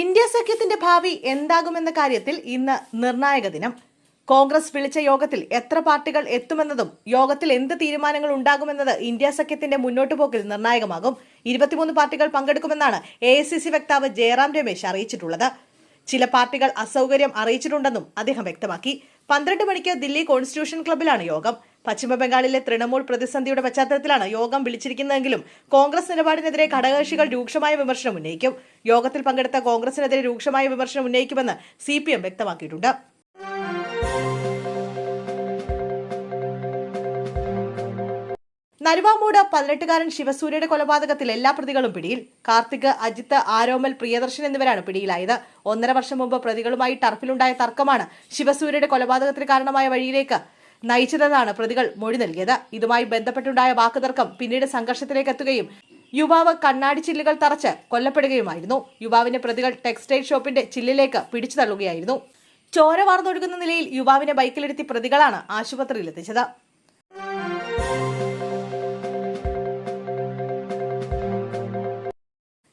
India സഖ്യത്തിന്റെ ഭാവി എന്താകുമെന്ന കാര്യത്തിൽ ഇന്ന് നിർണായക ദിനം. കോൺഗ്രസ് വിളിച്ച യോഗത്തിൽ എത്ര പാർട്ടികൾ എത്തുമെന്നതും യോഗത്തിൽ എന്ത് തീരുമാനങ്ങൾ ഉണ്ടാകുമെന്നത് ഇന്ത്യ സഖ്യത്തിന്റെ മുന്നോട്ടുപോക്കിൽ നിർണായകമാകും. 23 പാർട്ടികൾ പങ്കെടുക്കുമെന്നാണ് AICC വക്താവ് ജയറാം രമേശ് അറിയിച്ചിട്ടുള്ളത്. ചില പാർട്ടികൾ അസൗകര്യം അറിയിച്ചിട്ടുണ്ടെന്നും അദ്ദേഹം വ്യക്തമാക്കി. 12 മണിക്ക് ദില്ലി കോൺസ്റ്റിറ്റ്യൂഷൻ ക്ലബ്ബിലാണ് യോഗം. പശ്ചിമബംഗാളിലെ തൃണമൂൽ പ്രതിസന്ധിയുടെ പശ്ചാത്തലത്തിലാണ് യോഗം വിളിച്ചിരിക്കുന്നതെങ്കിലും കോൺഗ്രസ് നിലപാടിനെതിരെ ഘടകകക്ഷികൾ രൂക്ഷമായ വിമർശനം ഉന്നയിക്കും. യോഗത്തിൽ പങ്കെടുത്ത കോൺഗ്രസിനെതിരെ രൂക്ഷമായ വിമർശനം ഉന്നയിക്കുമെന്ന് CPM വ്യക്തമാക്കിയിട്ടുണ്ട്. നരുവാമൂട് 18-കാരൻ ശിവസൂര്യയുടെ കൊലപാതകത്തിൽ എല്ലാ പ്രതികളും പിടിയിൽ. കാർത്തിക്, അജിത്ത്, ആരോമൽ, പ്രിയദർശൻ എന്നിവരാണ് പിടിയിലായത്. 1.5 വർഷം മുമ്പ് പ്രതികളുമായി ടർഫിലുണ്ടായ തർക്കമാണ് ശിവസൂര്യയുടെ കൊലപാതകത്തിന് കാരണമായ വഴിയിലേക്ക് നയിച്ചതെന്നാണ് പ്രതികൾ മൊഴി നൽകിയത്. ഇതുമായി ബന്ധപ്പെട്ടുണ്ടായ വാക്കുതർക്കം പിന്നീട് സംഘർഷത്തിലേക്ക് എത്തുകയും യുവാവ് കണ്ണാടി ചില്ലുകൾ തറച്ച് കൊല്ലപ്പെടുകയുമായിരുന്നു. യുവാവിനെ പ്രതികൾ ടെക്സ്റ്റൈൽ ഷോപ്പിന്റെ ചില്ലിലേക്ക് പിടിച്ചു തള്ളുകയായിരുന്നു. ചോര വാർന്നൊഴുകുന്ന നിലയിൽ യുവാവിനെ ബൈക്കിലിരുത്തി പ്രതികളാണ് ആശുപത്രിയിലെത്തിച്ചത്.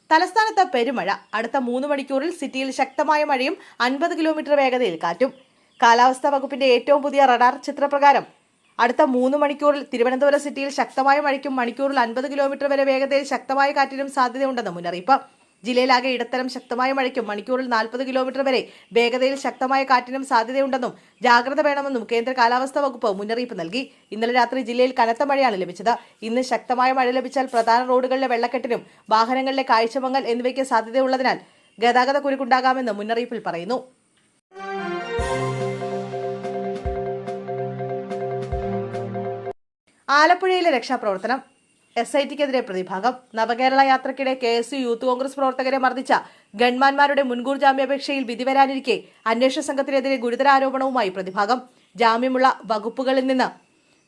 തലസ്ഥാനത്ത് പെരുമഴ. അടുത്ത 3 മണിക്കൂറിൽ സിറ്റിയിൽ ശക്തമായ മഴയും 50 കിലോമീറ്റർ വേഗതയിൽ കാറ്റും. കാലാവസ്ഥാ വകുപ്പിന്റെ ഏറ്റവും പുതിയ റഡാർ ചിത്രപ്രകാരം അടുത്ത 3 മണിക്കൂറിൽ തിരുവനന്തപുരം സിറ്റിയിൽ ശക്തമായ മഴയ്ക്കും മണിക്കൂറിൽ 50 കിലോമീറ്റർ വരെ വേഗതയിൽ ശക്തമായ കാറ്റിനും സാധ്യതയുണ്ടെന്ന് മുന്നറിയിപ്പ്. ജില്ലയിലാകെ ഇടത്തരം ശക്തമായ മഴയ്ക്കും മണിക്കൂറിൽ 40 കിലോമീറ്റർ വരെ വേഗതയിൽ ശക്തമായ കാറ്റിനും സാധ്യതയുണ്ടെന്നും ജാഗ്രത വേണമെന്നും കേന്ദ്ര കാലാവസ്ഥാ വകുപ്പ് മുന്നറിയിപ്പ് നൽകി. ഇന്നലെ രാത്രി ജില്ലയിൽ കനത്ത മഴയാണ് ലഭിച്ചത്. ഇന്ന് ശക്തമായ മഴ ലഭിച്ചാൽ പ്രധാന റോഡുകളിലെ വെള്ളക്കെട്ടിനും വാഹനങ്ങളിലെ കാഴ്ചമങ്ങൽ എന്നിവയ്ക്ക് സാധ്യതയുള്ളതിനാൽ ഗതാഗത കുരുക്കുണ്ടാകാമെന്ന് മുന്നറിയിപ്പിൽ പറയുന്നു. ആലപ്പുഴയിലെ രക്ഷാപ്രവർത്തനം. SITക്കെതിരെ പ്രതിഭാഗം. നവകേരള യാത്രയ്ക്കിടെ KSU യൂത്ത് കോൺഗ്രസ് പ്രവർത്തകരെ മർദ്ദിച്ച ഗൺമാന്മാരുടെ മുൻകൂർ ജാമ്യാപേക്ഷയിൽ വിധി വരാനിരിക്കെ അന്വേഷണ സംഘത്തിനെതിരെ ഗുരുതര ആരോപണവുമായി പ്രതിഭാഗം. ജാമ്യമുള്ള വകുപ്പുകളിൽ നിന്ന്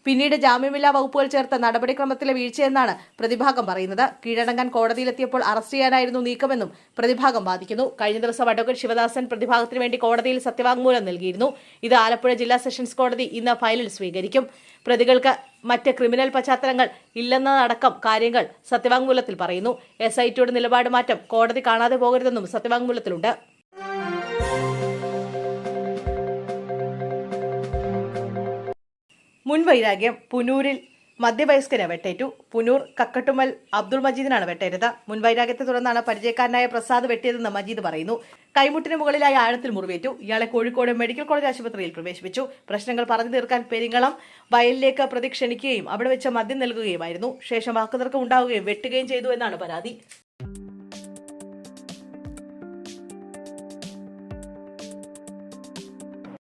പിന്നീട് ജാമ്യമില്ലാ വകുപ്പുകൾ ചേർത്ത നടപടിക്രമത്തിലെ വീഴ്ചയെന്നാണ് പ്രതിഭാഗം പറയുന്നത്. കീഴടങ്ങാൻ കോടതിയിലെത്തിയപ്പോൾ അറസ്റ്റ് ചെയ്യാനായിരുന്നു നീക്കമെന്നും പ്രതിഭാഗം വാദിക്കുന്നു. കഴിഞ്ഞ ദിവസം അഡ്വക്കേറ്റ് ശിവദാസൻ പ്രതിഭാഗത്തിന് വേണ്ടി കോടതിയിൽ സത്യവാങ്മൂലം നൽകിയിരുന്നു. ഇത് ആലപ്പുഴ ജില്ലാ സെഷൻസ് കോടതി ഇന്ന് ഫയലിൽ സ്വീകരിക്കും. പ്രതികൾക്ക് മറ്റ് ക്രിമിനൽ പശ്ചാത്തലങ്ങൾ ഇല്ലെന്നതടക്കം കാര്യങ്ങൾ സത്യവാങ്മൂലത്തിൽ പറയുന്നു. SITയുടെ നിലപാട് മാറ്റം കോടതി കാണാതെ പോകരുതെന്നും സത്യവാങ്മൂലത്തിലുണ്ട്. മുൻവൈരാഗ്യം. പുനൂരിൽ മധ്യവയസ്കന് വെട്ടേറ്റു. പുനൂർ കക്കട്ടുമൽ അബ്ദുൾ മജീദിനാണ് വെട്ടേറ്റത്. മുൻവൈരാഗ്യത്തെ തുടർന്നാണ് പരിചയക്കാരനായ പ്രസാദ് വെട്ടിയതെന്ന് മജീദ് പറയുന്നു. കൈമുട്ടിന് മുകളിലായി ആഴത്തിൽ മുറിവേറ്റു. ഇയാളെ കോഴിക്കോട് മെഡിക്കൽ കോളേജ് ആശുപത്രിയിൽ പ്രവേശിപ്പിച്ചു. പ്രശ്നങ്ങൾ പറഞ്ഞു തീർക്കാൻ പെരിങ്ങളം വയലിലേക്ക് പ്രതി ക്ഷണിക്കുകയും അവിടെ വെച്ച് മദ്യം നൽകുകയുമായിരുന്നു. ശേഷം വാക്കുതർക്കം ഉണ്ടാവുകയും വെട്ടുകയും ചെയ്തു എന്നാണ് പരാതി.